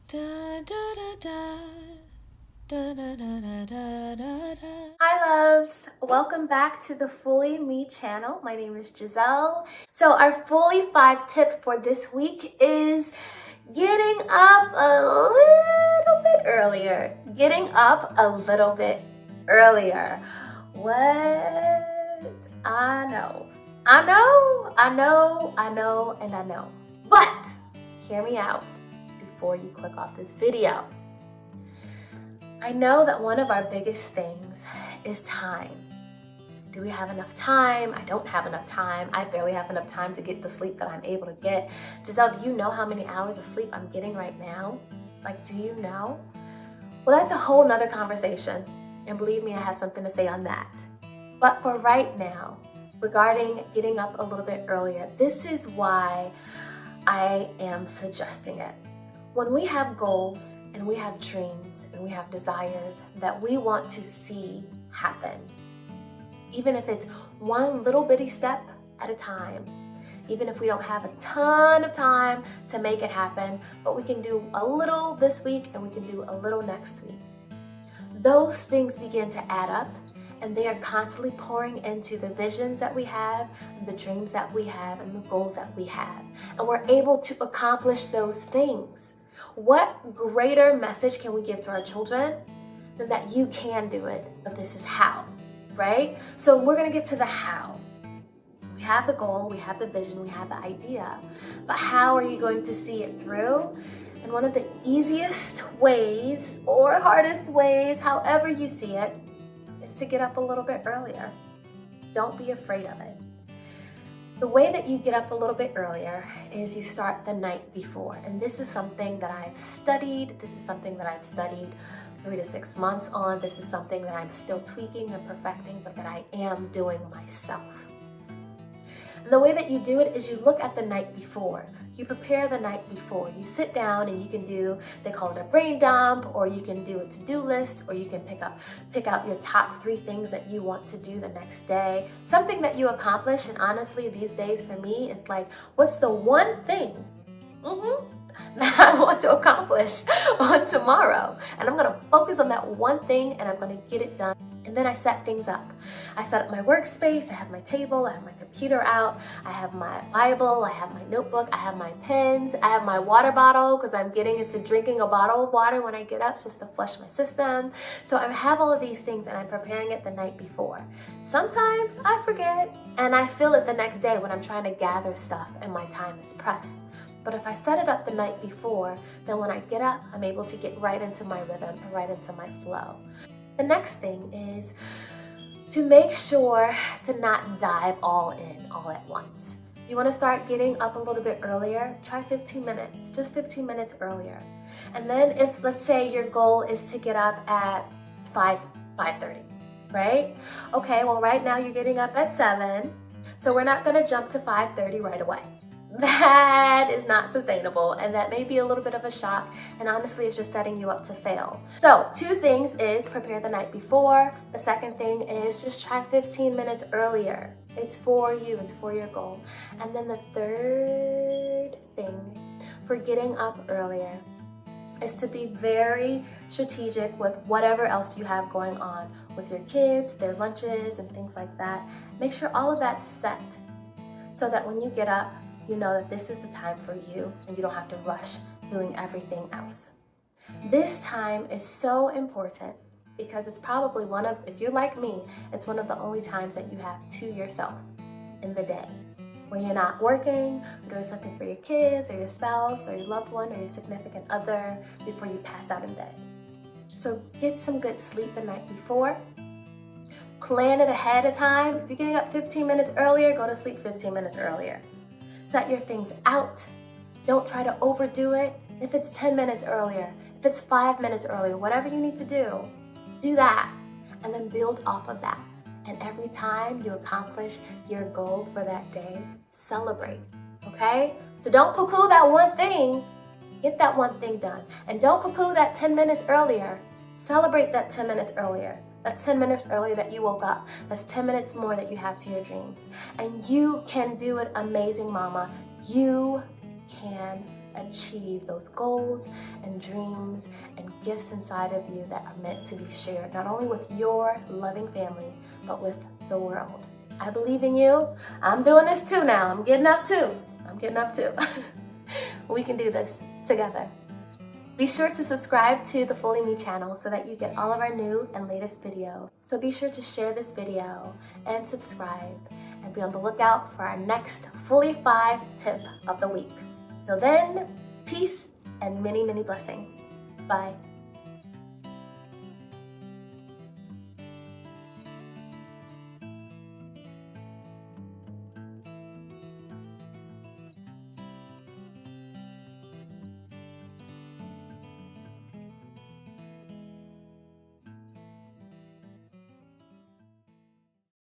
Da, da, da, da. Da, da, da, da, da, da, da. Hi loves, welcome back to the Fully Me channel. My name is Giselle. So our Fully 5 tip for this week is getting up a little bit earlier. Getting up a little bit earlier. What? I know. But hear me out before you click off this video. I know that one of our biggest things is time. Do we have enough time? I don't have enough time. I barely have enough time to get the sleep that I'm able to get. Giselle, do you know how many hours of sleep I'm getting right now? Like, do you know? Well, that's a whole nother conversation. And believe me, I have something to say on that. But for right now, regarding getting up a little bit earlier, this is why I am suggesting it. When we have goals and we have dreams and we have desires that we want to see happen, even if it's one little bitty step at a time, even if we don't have a ton of time to make it happen, but we can do a little this week and we can do a little next week. Those things begin to add up, and they are constantly pouring into the visions that we have, the dreams that we have, and the goals that we have. And we're able to accomplish those things. What greater message can we give to our children than that you can do it, but this is how, right? So we're gonna get to the how. We have the goal, we have the vision, we have the idea, but how are you going to see it through? And one of the easiest ways or hardest ways, however you see it, is to get up a little bit earlier. Don't be afraid of it. The way that you get up a little bit earlier is you start the night before. And this is something that I've studied. This is something that I've studied 3 to 6 months on. This is something that I'm still tweaking and perfecting, but that I am doing myself. And the way that you do it is you look at the night before. You prepare the night before. You sit down and you can do, they call it a brain dump, or you can do a to-do list, or you can pick out your top 3 things that you want to do the next day. Something that you accomplish, and honestly, these days for me, it's like, what's the one thing that I want to accomplish on tomorrow? And I'm gonna focus on that one thing and I'm gonna get it done. And then I set things up. I set up my workspace, I have my table, I have my computer out, I have my Bible, I have my notebook, I have my pens, I have my water bottle because I'm getting into drinking a bottle of water when I get up just to flush my system. So I have all of these things and I'm preparing it the night before. Sometimes I forget and I feel it the next day when I'm trying to gather stuff and my time is pressed. But if I set it up the night before, then when I get up, I'm able to get right into my rhythm and right into my flow. The next thing is to make sure to not dive all in all at once. You want to start getting up a little bit earlier, try 15 minutes, just 15 minutes earlier. And then if, let's say your goal is to get up at 5:30, right? Okay, well right now you're getting up at 7, so we're not going to jump to 5:30 right away. That is not sustainable, and that may be a little bit of a shock, and honestly it's just setting you up to fail. So 2 things is prepare the night before. The second thing is just try 15 minutes earlier. It's for you, it's for your goal. And then the third thing for getting up earlier is to be very strategic with whatever else you have going on with your kids, their lunches and things like that. Make sure all of that's set so that when you get up, you know that this is the time for you and you don't have to rush doing everything else. This time is so important because it's probably if you're like me, it's one of the only times that you have to yourself in the day. When you're not working, or doing something for your kids or your spouse or your loved one or your significant other before you pass out in bed. So get some good sleep the night before. Plan it ahead of time. If you're getting up 15 minutes earlier, go to sleep 15 minutes earlier. Set your things out. Don't try to overdo it. If it's 10 minutes earlier, if it's 5 minutes earlier, whatever you need to do that. And then build off of that. And every time you accomplish your goal for that day, celebrate, okay? So don't poo-poo that one thing. Get that one thing done. And don't poo-poo that 10 minutes earlier. Celebrate that 10 minutes earlier. That's 10 minutes earlier that you woke up. That's 10 minutes more that you have to your dreams. And you can do it, amazing mama. You can achieve those goals and dreams and gifts inside of you that are meant to be shared, not only with your loving family, but with the world. I believe in you. I'm doing this too now. I'm getting up too. We can do this together. Be sure to subscribe to the Fully Me channel so that you get all of our new and latest videos. So be sure to share this video and subscribe and be on the lookout for our next Fully 5 tip of the week. So then, peace and many, many blessings. Bye.